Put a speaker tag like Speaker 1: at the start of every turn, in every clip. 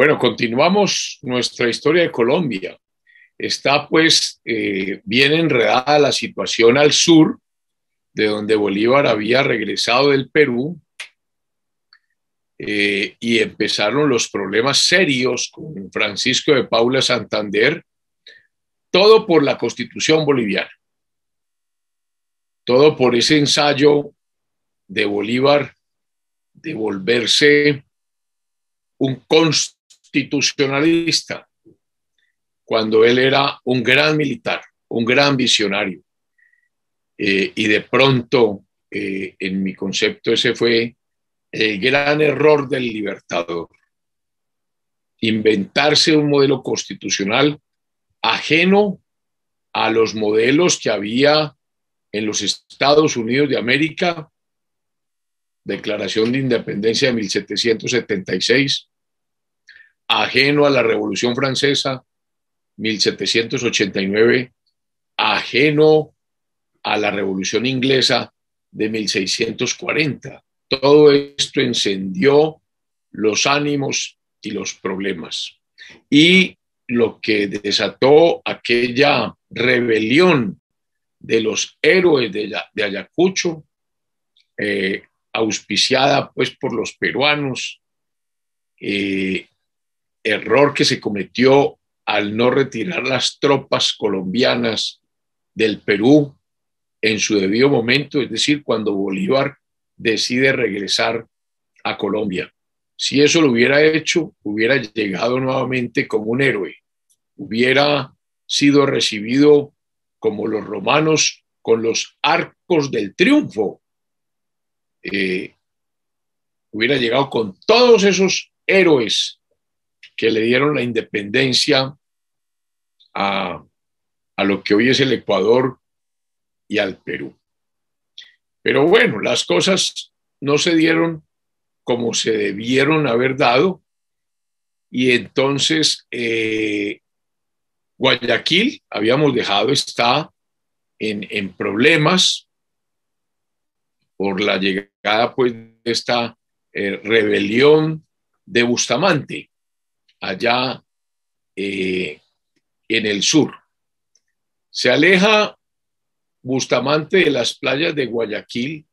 Speaker 1: Bueno, continuamos nuestra historia de Colombia. Está pues bien enredada la situación al sur, de donde Bolívar había regresado del Perú, y empezaron los problemas serios con Francisco de Paula Santander, todo por la Constitución boliviana, todo por ese ensayo de Bolívar de volverse un constitucionalista, cuando él era un gran militar, un gran visionario. Y de pronto, en mi concepto, ese fue el gran error del Libertador. Inventarse un modelo constitucional ajeno a los modelos que había en los Estados Unidos de América, Declaración de Independencia de 1776, ajeno a la Revolución Francesa, 1789, ajeno a la Revolución Inglesa de 1640. Todo esto encendió los ánimos y los problemas. Y lo que desató aquella rebelión de los héroes de Ayacucho, auspiciada pues por los peruanos, error que se cometió al no retirar las tropas colombianas del Perú en su debido momento, es decir, cuando Bolívar decide regresar a Colombia. Si eso lo hubiera hecho, hubiera llegado nuevamente como un héroe, hubiera sido recibido como los romanos con los arcos del triunfo, hubiera llegado con todos esos héroes que le dieron la independencia a lo que hoy es el Ecuador y al Perú. Pero bueno, las cosas no se dieron como se debieron haber dado, y entonces Guayaquil, habíamos dejado, está en problemas por la llegada pues de esta rebelión de Bustamante allá en el sur. Se aleja Bustamante de las playas de Guayaquil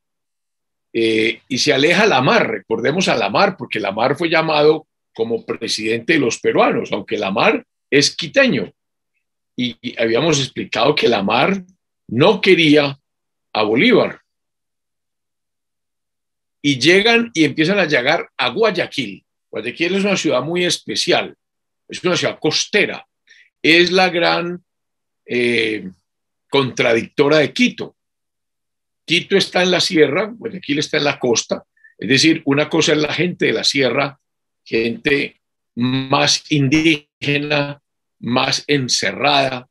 Speaker 1: y se aleja Lamar. Recordemos a Lamar, porque Lamar fue llamado como presidente de los peruanos, aunque Lamar es quiteño. Y habíamos explicado que Lamar no quería a Bolívar. Y llegan y empiezan a llegar a Guayaquil. Guayaquil es una ciudad muy especial, es una ciudad costera, es la gran contradictora de Quito. Quito está en la sierra, Guayaquil está en la costa, es decir, una cosa es la gente de la sierra, gente más indígena, más encerrada,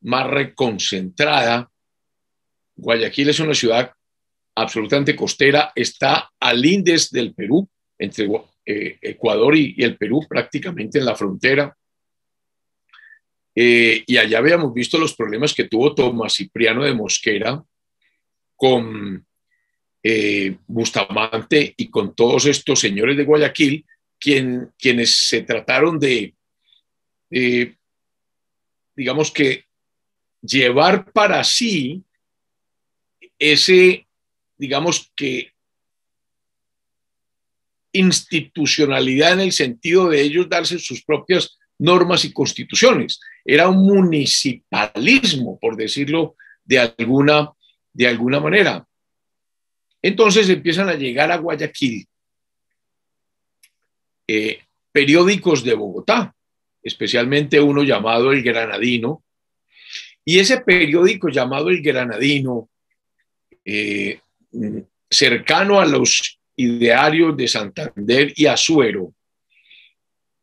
Speaker 1: más reconcentrada. Guayaquil es una ciudad absolutamente costera, está al lindes del Perú, entre Ecuador y el Perú, prácticamente en la frontera. Y allá habíamos visto los problemas que tuvo Tomás Cipriano de Mosquera con Bustamante y con todos estos señores de Guayaquil, quienes se trataron de, digamos que, llevar para sí ese, digamos que, institucionalidad en el sentido de ellos darse sus propias normas y constituciones. Era un municipalismo, por decirlo de alguna manera. Entonces empiezan a llegar a Guayaquil periódicos de Bogotá, especialmente uno llamado El Granadino, y ese periódico llamado El Granadino, cercano a los idearios de Santander y Azuero,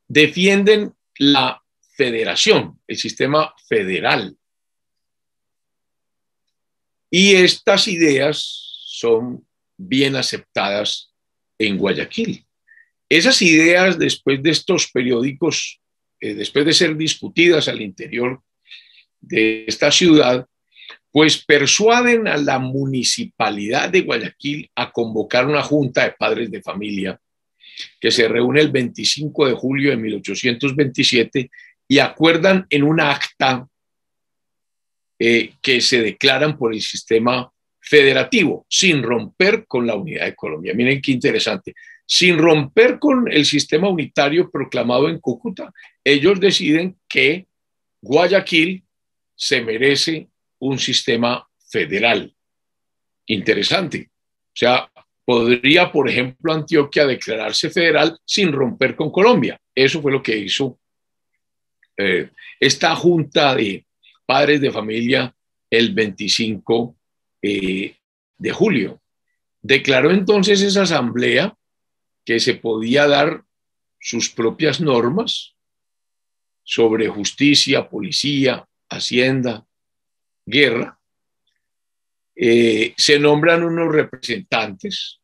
Speaker 1: defienden la federación, el sistema federal. Y estas ideas son bien aceptadas en Guayaquil. Esas ideas, después de estos periódicos, después de ser discutidas al interior de esta ciudad, pues persuaden a la municipalidad de Guayaquil a convocar una junta de padres de familia que se reúne el 25 de julio de 1827 y acuerdan en un acta que se declaran por el sistema federativo, sin romper con la unidad de Colombia. Miren qué interesante. Sin romper con el sistema unitario proclamado en Cúcuta, ellos deciden que Guayaquil se merece un sistema federal. Interesante. O sea, podría, por ejemplo, Antioquia declararse federal sin romper con Colombia. Eso fue lo que hizo esta junta de padres de familia el 25 de julio. Declaró entonces esa asamblea que se podía dar sus propias normas sobre justicia, policía, hacienda, guerra. Se nombran unos representantes,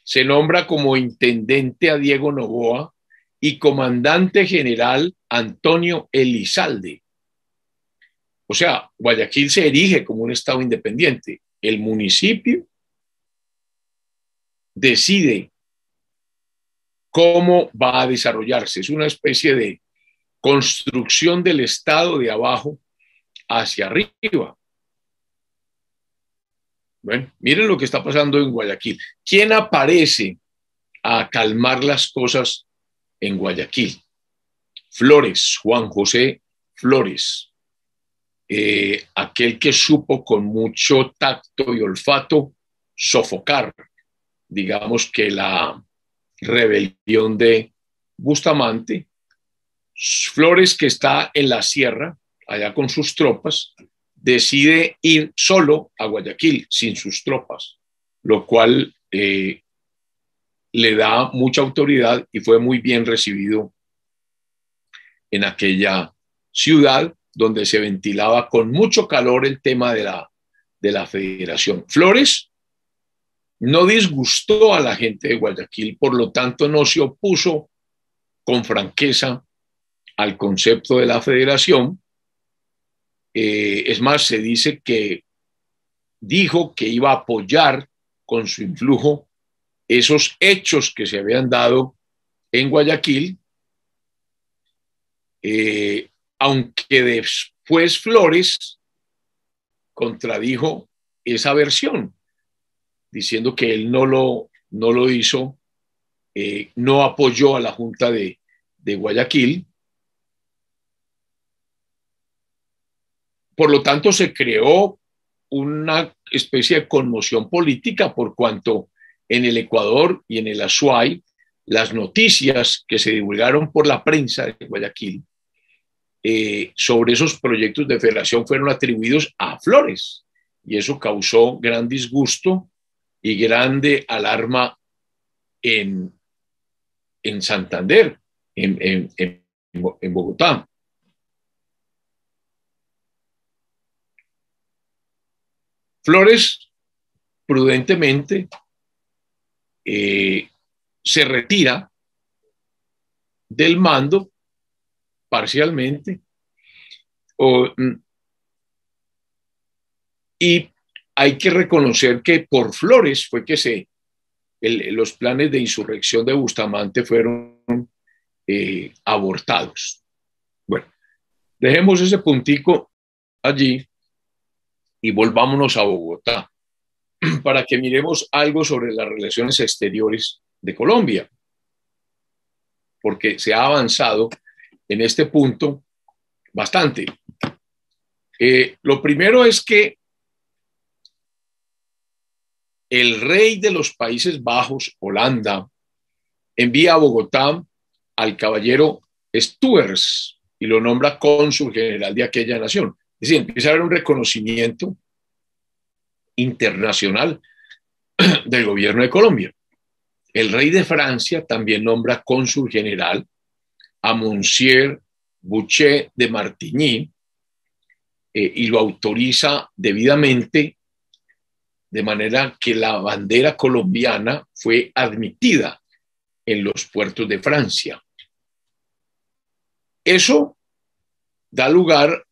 Speaker 1: se nombra como intendente a Diego Noboa y comandante general Antonio Elizalde. O sea, Guayaquil se erige como un estado independiente. El municipio decide cómo va a desarrollarse. Es una especie de construcción del estado de abajo hacia arriba. Bueno, miren lo que está pasando en Guayaquil. ¿Quién aparece a calmar las cosas en Guayaquil? Flores, Juan José Flores, aquel que supo con mucho tacto y olfato sofocar, digamos que la rebelión de Bustamante. Flores, que está en la sierra, allá con sus tropas, decide ir solo a Guayaquil, sin sus tropas, lo cual le da mucha autoridad y fue muy bien recibido en aquella ciudad donde se ventilaba con mucho calor el tema de la federación. Flores no disgustó a la gente de Guayaquil, por lo tanto no se opuso con franqueza al concepto de la federación. Es más, se dice que dijo que iba a apoyar con su influjo esos hechos que se habían dado en Guayaquil, aunque después Flores contradijo esa versión, diciendo que él no lo hizo, no apoyó a la Junta de Guayaquil. Por lo tanto, se creó una especie de conmoción política por cuanto en el Ecuador y en el Azuay las noticias que se divulgaron por la prensa de Guayaquil sobre esos proyectos de federación fueron atribuidos a Flores, y eso causó gran disgusto y grande alarma en Santander, en Bogotá. Flores prudentemente se retira del mando parcialmente, y hay que reconocer que por Flores fue que los planes de insurrección de Bustamante fueron abortados. Bueno, dejemos ese puntico allí y volvámonos a Bogotá para que miremos algo sobre las relaciones exteriores de Colombia, porque se ha avanzado en este punto bastante. Lo primero es que el rey de los Países Bajos, Holanda, envía a Bogotá al caballero Stuers y lo nombra cónsul general de aquella nación. Es decir, empieza a haber un reconocimiento internacional del gobierno de Colombia. El rey de Francia también nombra cónsul general a Monsieur Boucher de Martigny y lo autoriza debidamente, de manera que la bandera colombiana fue admitida en los puertos de Francia. Eso da lugar,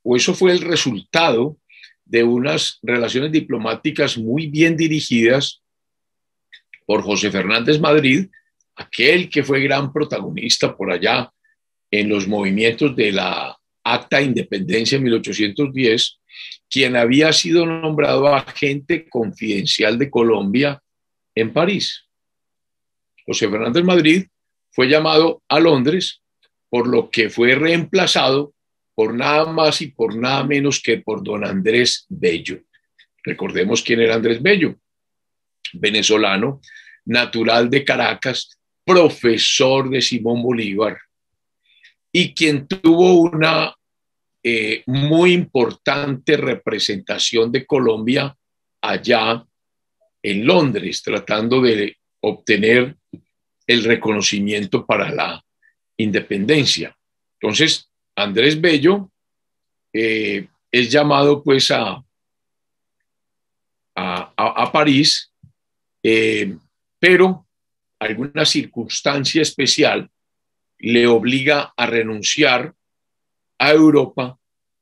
Speaker 1: o eso fue el resultado de unas relaciones diplomáticas muy bien dirigidas por José Fernández Madrid, aquel que fue gran protagonista por allá en los movimientos de la Acta de Independencia en 1810, quien había sido nombrado agente confidencial de Colombia en París. José Fernández Madrid fue llamado a Londres, por lo que fue reemplazado por nada más y por nada menos que por don Andrés Bello. Recordemos quién era Andrés Bello, venezolano, natural de Caracas, profesor de Simón Bolívar, y quien tuvo una muy importante representación de Colombia allá en Londres, tratando de obtener el reconocimiento para la independencia. Entonces, Andrés Bello es llamado pues a París, pero alguna circunstancia especial le obliga a renunciar a Europa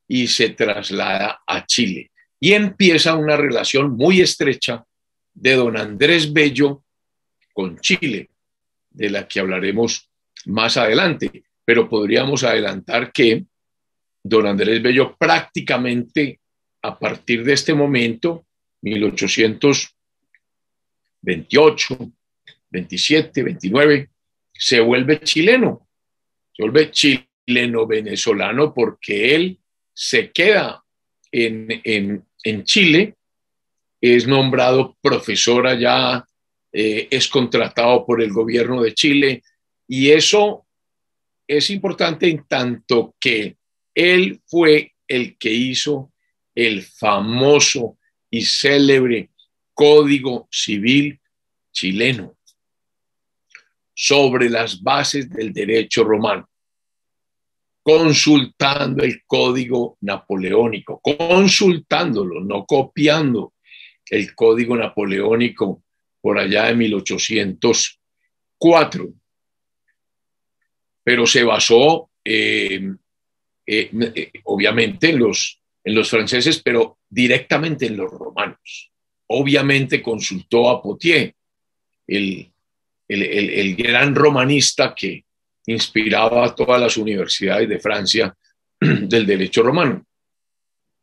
Speaker 1: y se traslada a Chile. Y empieza una relación muy estrecha de don Andrés Bello con Chile, de la que hablaremos más adelante. Pero podríamos adelantar que don Andrés Bello prácticamente a partir de este momento, 1828, 27, 29, se vuelve chileno. Se vuelve chileno-venezolano porque él se queda en Chile, es nombrado profesor allá, es contratado por el gobierno de Chile, y eso es importante en tanto que él fue el que hizo el famoso y célebre Código Civil chileno sobre las bases del derecho romano, consultando el código napoleónico, consultándolo, no copiando el código napoleónico por allá de 1804, pero se basó obviamente en los franceses, pero directamente en los romanos. Obviamente consultó a Potier, el gran romanista que inspiraba a todas las universidades de Francia del derecho romano.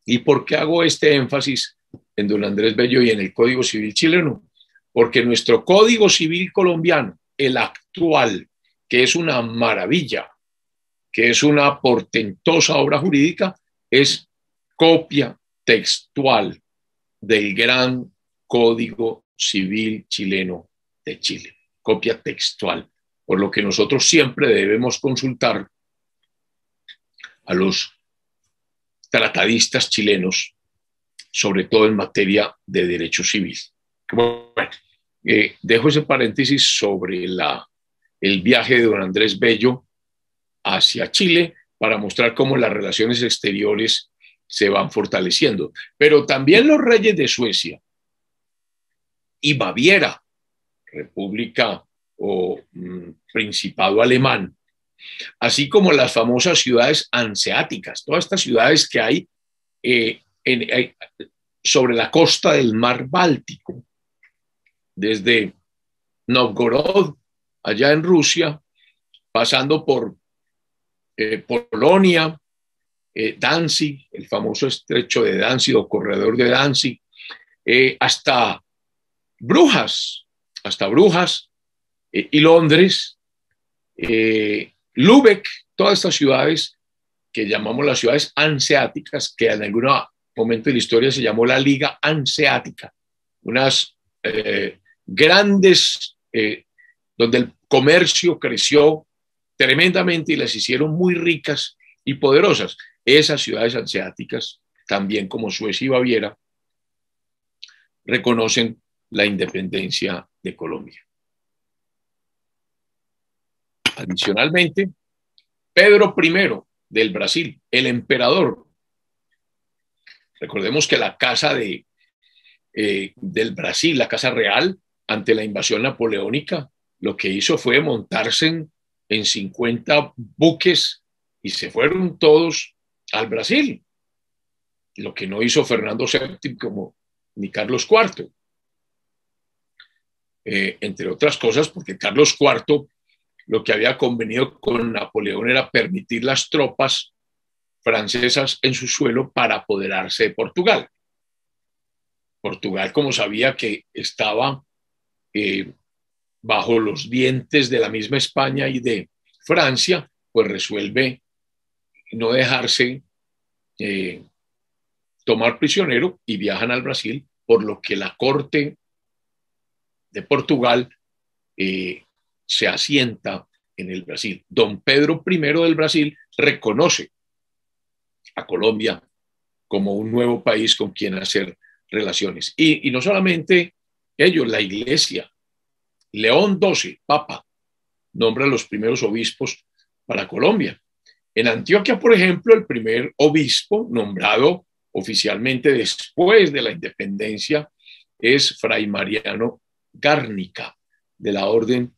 Speaker 1: ¿Y por qué hago este énfasis en don Andrés Bello y en el Código Civil chileno? Porque nuestro Código Civil colombiano, el actual, que es una maravilla, que es una portentosa obra jurídica, es copia textual del gran Código Civil chileno de Chile. Copia textual, por lo que nosotros siempre debemos consultar a los tratadistas chilenos, sobre todo en materia de derecho civil. Bueno, dejo ese paréntesis sobre el viaje de don Andrés Bello hacia Chile para mostrar cómo las relaciones exteriores se van fortaleciendo. Pero también los reyes de Suecia y Baviera, república o principado alemán, así como las famosas ciudades hanseáticas, todas estas ciudades que hay sobre la costa del mar Báltico, desde Novgorod, allá en Rusia, pasando por Polonia, Danzig, el famoso estrecho de Danzig o corredor de Danzig, hasta Brujas, y Londres, Lübeck, todas estas ciudades que llamamos las ciudades hanseáticas, que en algún momento de la historia se llamó la Liga Hanseática, unas grandes, donde el comercio creció tremendamente y las hicieron muy ricas y poderosas. Esas ciudades hanseáticas, también como Suecia y Baviera, reconocen la independencia de Colombia. Adicionalmente, Pedro I del Brasil, el emperador. Recordemos que la casa del Brasil, la casa real, ante la invasión napoleónica, lo que hizo fue montarse en 50 buques y se fueron todos al Brasil. Lo que no hizo Fernando VII ni Carlos IV. entre otras cosas porque Carlos IV lo que había convenido con Napoleón era permitir las tropas francesas en su suelo para apoderarse de Portugal. Portugal, como sabía que estaba bajo los dientes de la misma España y de Francia, pues resuelve no dejarse tomar prisionero y viajan al Brasil, por lo que la corte de Portugal se asienta en el Brasil. Don Pedro I del Brasil reconoce a Colombia como un nuevo país con quien hacer relaciones. Y no solamente ellos, la Iglesia. León XII, Papa, nombra a los primeros obispos para Colombia. En Antioquia, por ejemplo, el primer obispo nombrado oficialmente después de la independencia es Fray Mariano Gárnica, de la Orden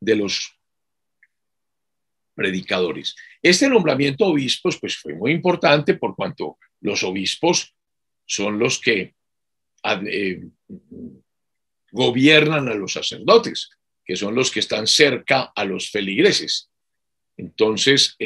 Speaker 1: de los Predicadores. Este nombramiento de obispos pues, fue muy importante por cuanto los obispos son los que gobiernan a los sacerdotes, que son los que están cerca a los feligreses. Entonces,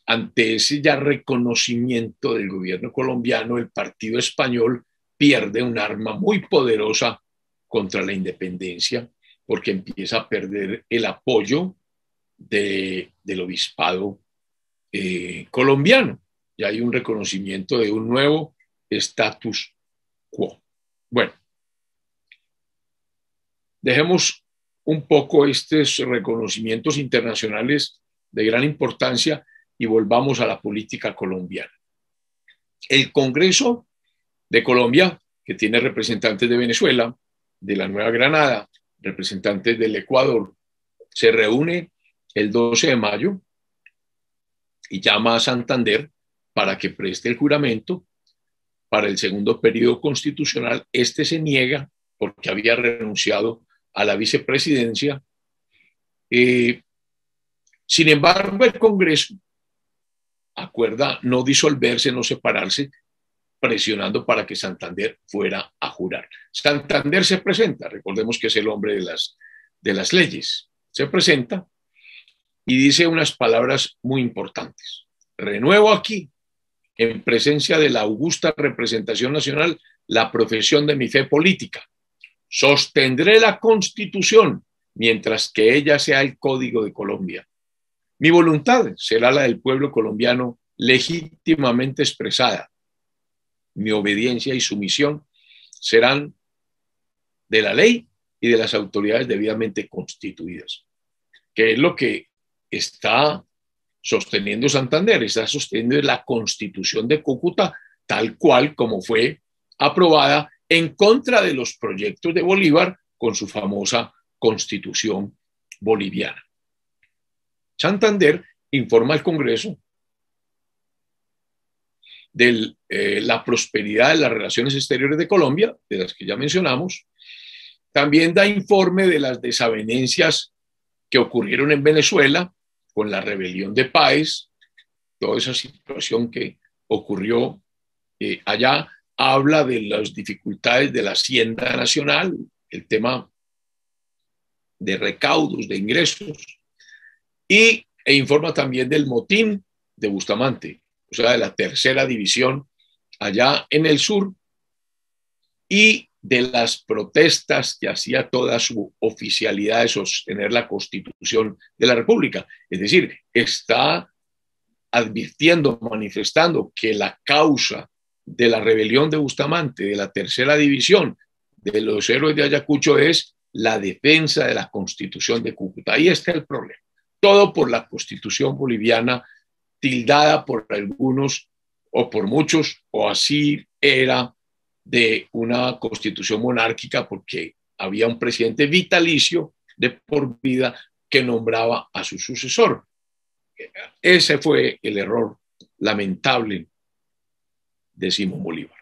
Speaker 1: ante ese ya reconocimiento del gobierno colombiano, el partido español pierde un arma muy poderosa contra la independencia, porque empieza a perder el apoyo del obispado colombiano. Y hay un reconocimiento de un nuevo status quo. Bueno, dejemos un poco estos reconocimientos internacionales de gran importancia y volvamos a la política colombiana. El Congreso de Colombia, que tiene representantes de Venezuela, de la Nueva Granada, representantes del Ecuador, se reúne el 12 de mayo y llama a Santander para que preste el juramento para el segundo periodo constitucional. Este se niega porque había renunciado a la vicepresidencia. Sin embargo, el Congreso acuerda no disolverse, no separarse, presionando para que Santander fuera a jurar. Santander se presenta, recordemos que es el hombre de las leyes, se presenta y dice unas palabras muy importantes. Renuevo aquí, en presencia de la augusta representación nacional, la profesión de mi fe política. Sostendré la Constitución mientras que ella sea el Código de Colombia. Mi voluntad será la del pueblo colombiano legítimamente expresada. Mi obediencia y sumisión serán de la ley y de las autoridades debidamente constituidas, que es lo que está sosteniendo Santander. Está sosteniendo la Constitución de Cúcuta tal cual como fue aprobada en contra de los proyectos de Bolívar con su famosa Constitución boliviana. Santander informa al Congreso de la prosperidad de las relaciones exteriores de Colombia, de las que ya mencionamos. También da informe de las desavenencias que ocurrieron en Venezuela con la rebelión de Páez, toda esa situación que ocurrió allá. Habla de las dificultades de la Hacienda Nacional, el tema de recaudos, de ingresos, e informa también del motín de Bustamante, o sea, de la tercera división allá en el sur, y de las protestas que hacía toda su oficialidad de sostener la Constitución de la República. Es decir, está advirtiendo, manifestando que la causa de la rebelión de Bustamante, de la tercera división, de los héroes de Ayacucho, es la defensa de la Constitución de Cúcuta. Ahí está el problema. Todo por la Constitución boliviana, tildada por algunos o por muchos, o así era, de una constitución monárquica, porque había un presidente vitalicio de por vida que nombraba a su sucesor. Ese fue el error lamentable de Simón Bolívar.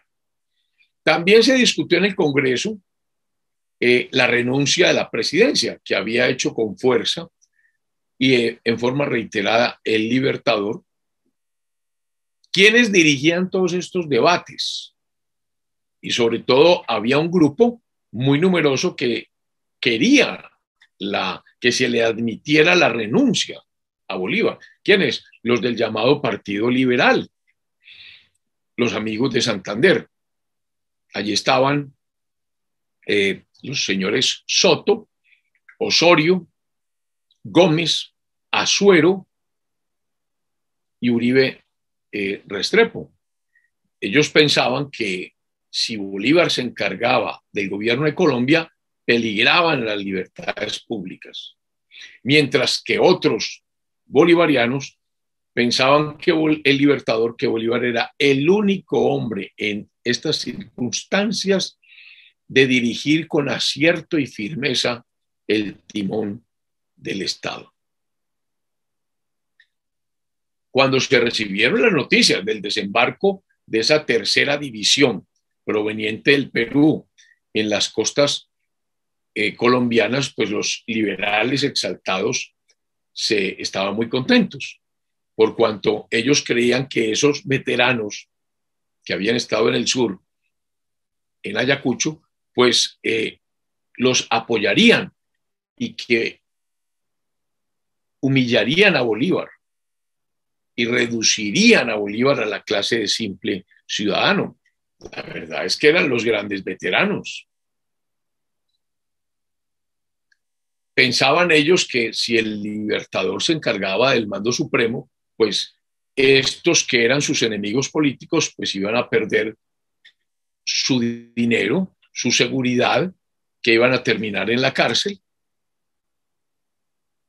Speaker 1: También se discutió en el Congreso la renuncia de la presidencia, que había hecho con fuerza y en forma reiterada el Libertador. ¿Quiénes dirigían todos estos debates? Y sobre todo había un grupo muy numeroso que quería que se le admitiera la renuncia a Bolívar. ¿Quiénes? Los del llamado Partido Liberal, los amigos de Santander. Allí estaban los señores Soto, Osorio, Gómez, Azuero y Uribe Restrepo. Ellos pensaban que si Bolívar se encargaba del gobierno de Colombia, peligraban las libertades públicas, mientras que otros bolivarianos pensaban que el libertador, que Bolívar era el único hombre en estas circunstancias de dirigir con acierto y firmeza el timón del Estado. Cuando se recibieron las noticias del desembarco de esa tercera división proveniente del Perú en las costas colombianas, pues los liberales exaltados estaban muy contentos, por cuanto ellos creían que esos veteranos que habían estado en el sur, en Ayacucho, pues los apoyarían y que humillarían a Bolívar y reducirían a Bolívar a la clase de simple ciudadano. La verdad es que eran los grandes veteranos. Pensaban ellos que si el libertador se encargaba del mando supremo, pues estos que eran sus enemigos políticos, pues iban a perder su dinero, su seguridad, que iban a terminar en la cárcel,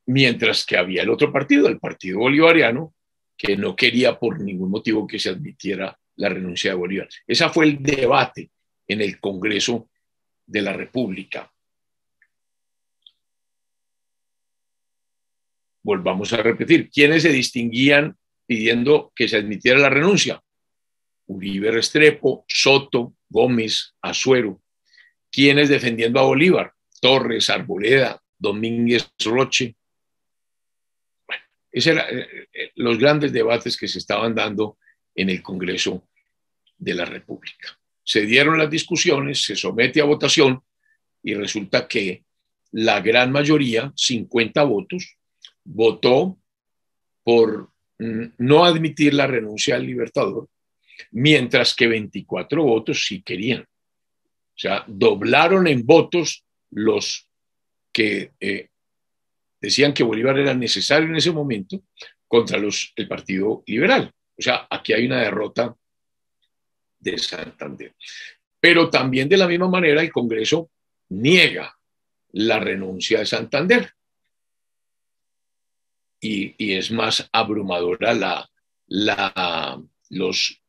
Speaker 1: mientras que había el otro partido, el Partido Bolivariano, que no quería por ningún motivo que se admitiera la renuncia de Bolívar. Ese fue el debate en el Congreso de la República. Volvamos a repetir, ¿quiénes se distinguían pidiendo que se admitiera la renuncia? Uribe Restrepo, Soto, Gómez, Azuero. ¿Quiénes defendiendo a Bolívar? Torres, Arboleda, Domínguez Roche. Bueno, esos eran los grandes debates que se estaban dando en el Congreso de la República. Se dieron las discusiones, se somete a votación y resulta que la gran mayoría, 50 votos, votó por no admitir la renuncia al libertador, mientras que 24 votos sí querían. O sea, doblaron en votos los que decían que Bolívar era necesario en ese momento contra el Partido Liberal. O sea, aquí hay una derrota de Santander. Pero también de la misma manera el Congreso niega la renuncia de Santander. Y es más abrumadora los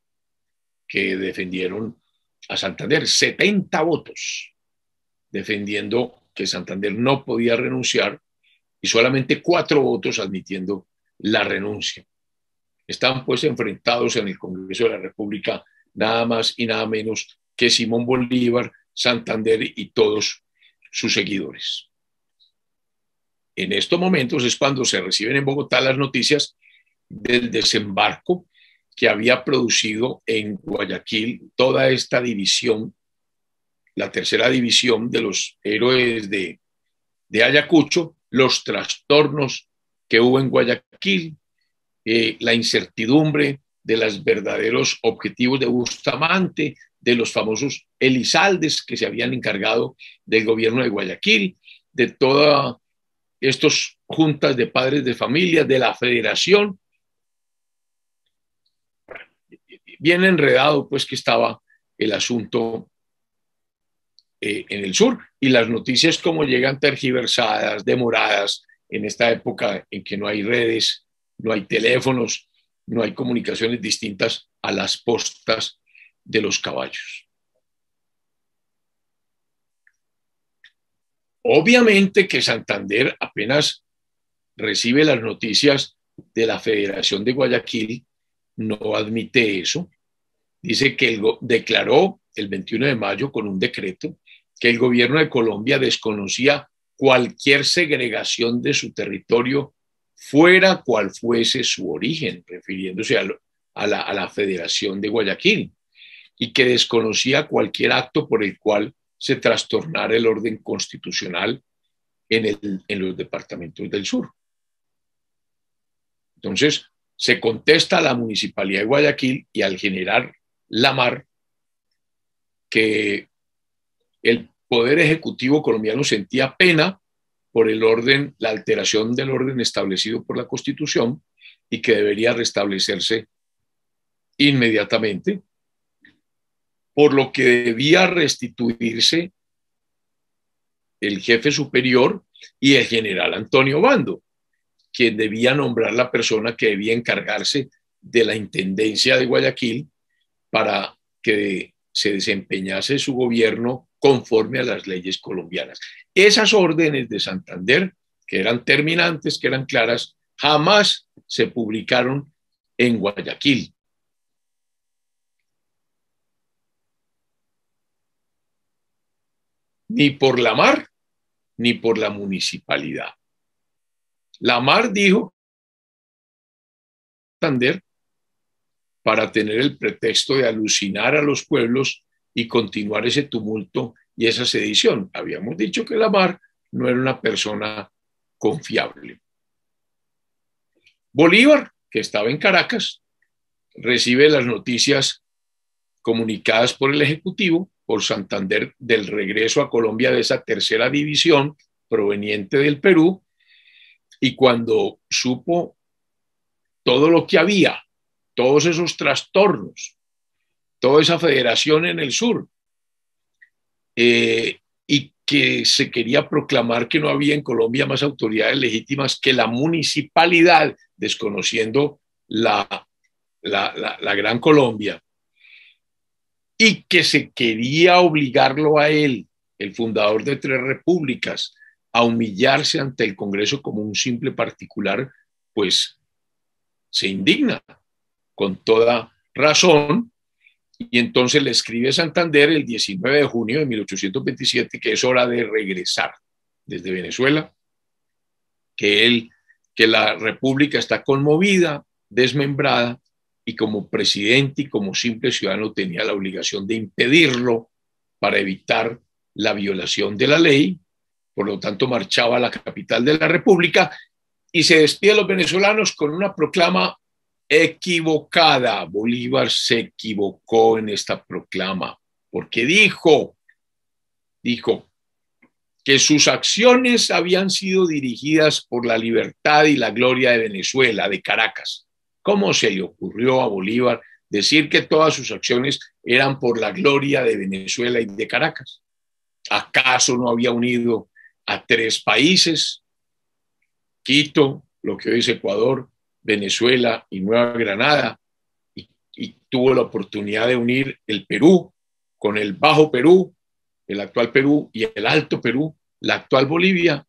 Speaker 1: que defendieron a Santander, 70 votos defendiendo que Santander no podía renunciar y solamente 4 votos admitiendo la renuncia. Están pues enfrentados en el Congreso de la República nada más y nada menos que Simón Bolívar, Santander y todos sus seguidores. En estos momentos es cuando se reciben en Bogotá las noticias del desembarco que había producido en Guayaquil toda esta división, la tercera división de los héroes de Ayacucho, los trastornos que hubo en Guayaquil, la incertidumbre de los verdaderos objetivos de Bustamante, de los famosos Elizaldes que se habían encargado del gobierno de Guayaquil, de todas estas juntas de padres de familia, de la federación. Bien enredado pues que estaba el asunto en el sur, y las noticias como llegan tergiversadas, demoradas, en esta época en que no hay redes, no hay teléfonos, no hay comunicaciones distintas a las postas de los caballos. Obviamente que Santander apenas recibe las noticias de la Federación de Guayaquil, no admite eso. Dice que declaró el 21 de mayo con un decreto que el gobierno de Colombia desconocía cualquier segregación de su territorio, fuera cual fuese su origen, refiriéndose a la Federación de Guayaquil, y que desconocía cualquier acto por el cual se trastornara el orden constitucional en los departamentos del sur. Entonces, se contesta a la Municipalidad de Guayaquil y al general Lamar que el Poder Ejecutivo colombiano sentía pena por el orden, la alteración del orden establecido por la Constitución y que debería restablecerse inmediatamente, por lo que debía restituirse el jefe superior y el general Antonio Bando, quien debía nombrar la persona que debía encargarse de la intendencia de Guayaquil para que se desempeñase su gobierno conforme a las leyes colombianas. Esas órdenes de Santander, que eran terminantes, que eran claras, jamás se publicaron en Guayaquil. Ni por Lamar, ni por la municipalidad. Lamar dijo Santander para tener el pretexto de alucinar a los pueblos y continuar ese tumulto y esa sedición. Habíamos dicho que Lamar no era una persona confiable. Bolívar, que estaba en Caracas, recibe las noticias comunicadas por el Ejecutivo, por Santander, del regreso a Colombia de esa tercera división proveniente del Perú, y cuando supo todo lo que había, todos esos trastornos, toda esa federación en el sur, y que se quería proclamar que no había en Colombia más autoridades legítimas que la municipalidad, desconociendo la Gran Colombia, y que se quería obligarlo a él, el fundador de 3 repúblicas, a humillarse ante el Congreso como un simple particular, pues se indigna con toda razón, y entonces le escribe Santander el 19 de junio de 1827 que es hora de regresar desde Venezuela, que la república está conmovida, desmembrada, y como presidente y como simple ciudadano tenía la obligación de impedirlo para evitar la violación de la ley. Por lo tanto, marchaba a la capital de la república y se despide a los venezolanos con una proclama equivocada. Bolívar se equivocó en esta proclama porque dijo que sus acciones habían sido dirigidas por la libertad y la gloria de Venezuela, de Caracas. ¿Cómo se le ocurrió a Bolívar decir que todas sus acciones eran por la gloria de Venezuela y de Caracas? ¿Acaso no había unido a 3 países? Quito, lo que hoy es Ecuador, Venezuela y Nueva Granada, y tuvo la oportunidad de unir el Perú con el Bajo Perú, el actual Perú, y el Alto Perú, la actual Bolivia.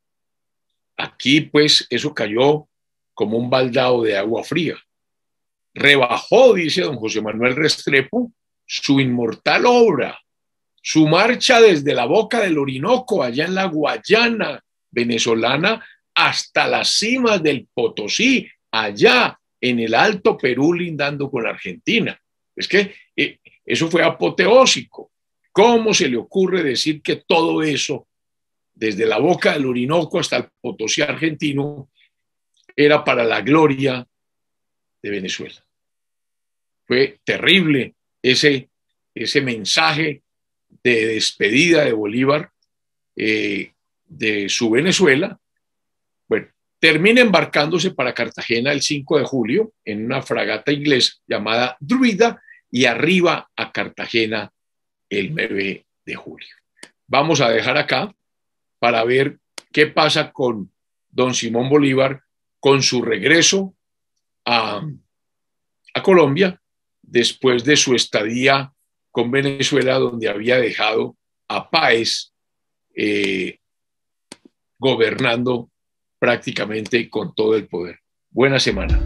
Speaker 1: Aquí pues eso cayó como un baldado de agua fría. Rebajó, dice don José Manuel Restrepo, su inmortal obra, su marcha desde la boca del Orinoco, allá en la Guayana venezolana, hasta las cimas del Potosí, allá en el Alto Perú, lindando con la Argentina. Es que eso fue apoteósico. ¿Cómo se le ocurre decir que todo eso, desde la boca del Orinoco hasta el Potosí argentino, era para la gloria de Venezuela? Fue terrible ese mensaje de despedida de Bolívar de su Venezuela. Bueno, termina embarcándose para Cartagena el 5 de julio en una fragata inglesa llamada Druida y arriba a Cartagena el 9 de julio. Vamos a dejar acá para ver qué pasa con don Simón Bolívar con su regreso a Colombia después de su estadía con Venezuela, donde había dejado a Páez gobernando prácticamente con todo el poder. Buena semana.